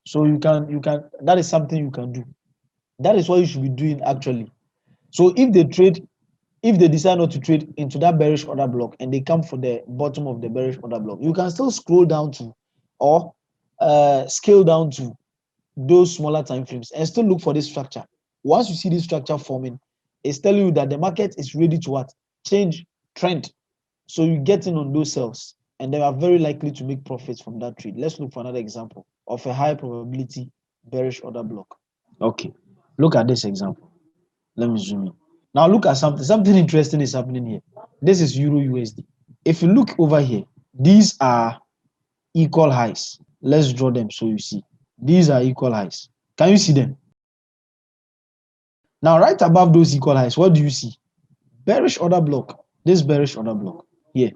So that is something you can do. That is what you should be doing actually. So if they decide not to trade into that bearish order block and they come for the bottom of the bearish order block, you can still scroll down to or scale down to those smaller time frames and still look for this structure. Once you see this structure forming, it's telling you that the market is ready to what? Change trend. So you get in on those cells and they are very likely to make profits from that trade. Let's look for another example of a high probability bearish order block. Okay, look at this example. Let me zoom in. Now look at something interesting is happening here. This is Euro USD. If you look over here, these are equal highs. Let's draw them so you see. These are equal highs. Can you see them? Now right above those equal highs, what do you see? Bearish order block. This bearish order block here.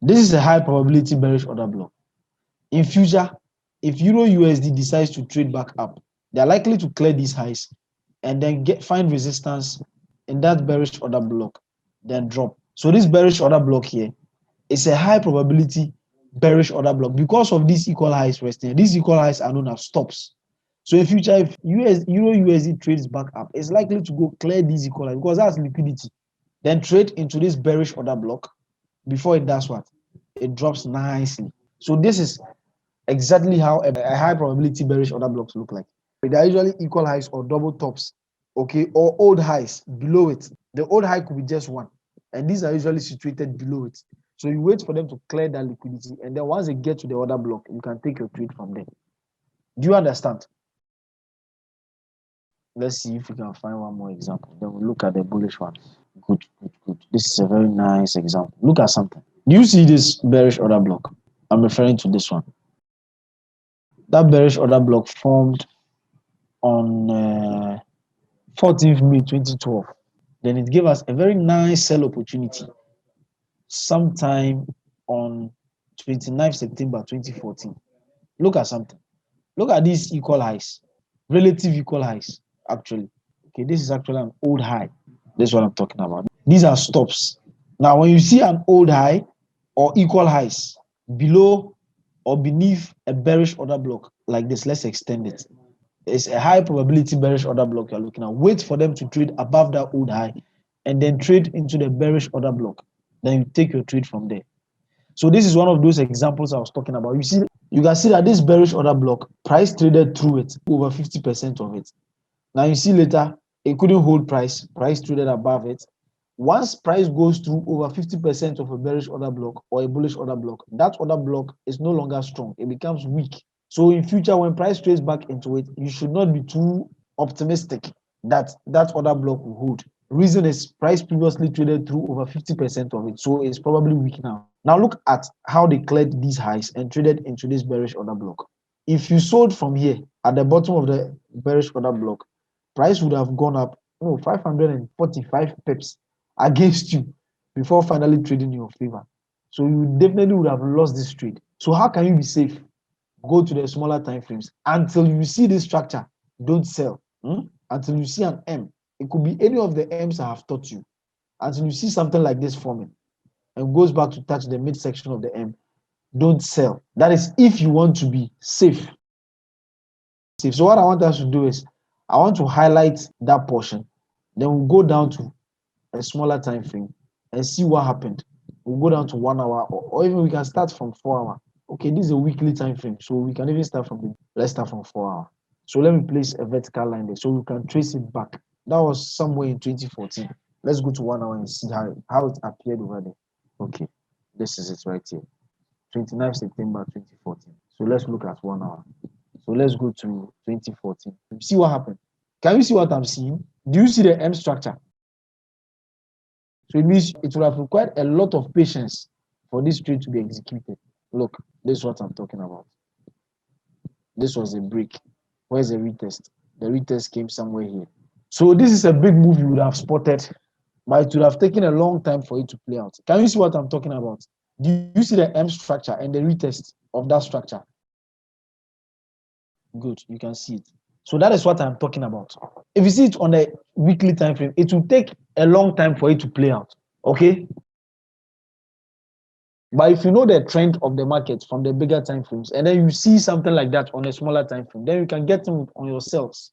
This is a high probability bearish order block. In future, if Euro USD decides to trade back up, they are likely to clear these highs and then find resistance in that bearish order block, then drop. So this bearish order block here is a high probability bearish order block because of these equal highs resting. These equal highs are known as stops. So in future, if Euro USD trades back up, it's likely to go clear these equal highs because that's liquidity. Then trade into this bearish order block before it does what? It drops nicely. So this is exactly how a high probability bearish order blocks look like. They are usually equal highs or double tops, okay, or old highs below it. The old high could be just one, and these are usually situated below it. So you wait for them to clear that liquidity, and then once they get to the order block, you can take your trade from there. Do you understand? Let's see if we can find one more example. Then we'll look at the bullish ones. Good, good, good. This is a very nice example. Look at something. Do you see this bearish order block? I'm referring to this one. That bearish order block formed on 14th May 2012. Then it gave us a very nice sell opportunity sometime on 29th September 2014. Look at something. Look at these equal highs, relative equal highs, actually. Okay, this is actually an old high. This is what I'm talking about. These are stops. Now, when you see an old high or equal highs below or beneath a bearish order block like this, let's extend it. It's a high probability bearish order block you're looking at. Wait for them to trade above that old high and then trade into the bearish order block. Then you take your trade from there. So this is one of those examples I was talking about. You can see that this bearish order block, price traded through it, over 50% of it. Now you see later, it couldn't hold price traded above it. Once price goes through over 50% of a bearish order block or a bullish order block, that order block is no longer strong. It becomes weak. So in future, when price trades back into it, you should not be too optimistic that that order block will hold. Reason is price previously traded through over 50% of it, so it's probably weak now. Now look at how they cleared these highs and traded into this bearish order block. If you sold from here at the bottom of the bearish order block, price would have gone up 545 pips against you before finally trading in your favor. So you definitely would have lost this trade. So how can you be safe? Go to the smaller time frames until you see this structure. Don't sell until you see an M. It could be any of the M's I have taught you. Until you see something like this forming and goes back to touch the midsection of the M, don't sell. That is if you want to be safe. So what I want us to do is I want to highlight that portion. Then we'll go down to a smaller time frame and see what happened. We'll go down to 1 hour or even we can start from 4 hours. Okay, this is a weekly time frame, so we can even start from let's start from 4 hours. So let me place a vertical line there so we can trace it back. That was somewhere in 2014. Let's go to 1 hour and see how it appeared over there. Okay, this is it right here. 29th September 2014. So let's look at 1 hour. So let's go to 2014. See what happened. Can you see what I'm seeing? Do you see the M structure? So it means it will have required a lot of patience for this trade to be executed. Look, this is what I'm talking about. This was a break. Where's the retest? The retest came somewhere here. So this is a big move you would have spotted, but it would have taken a long time for it to play out. Can you see what I'm talking about? Do you see the M structure and the retest of that structure? Good, you can see it. So that is what I'm talking about. If you see it on the weekly time frame, it will take a long time for it to play out. Okay? But if you know the trend of the market from the bigger time frames, and then you see something like that on a smaller time frame, then you can get them on yourselves.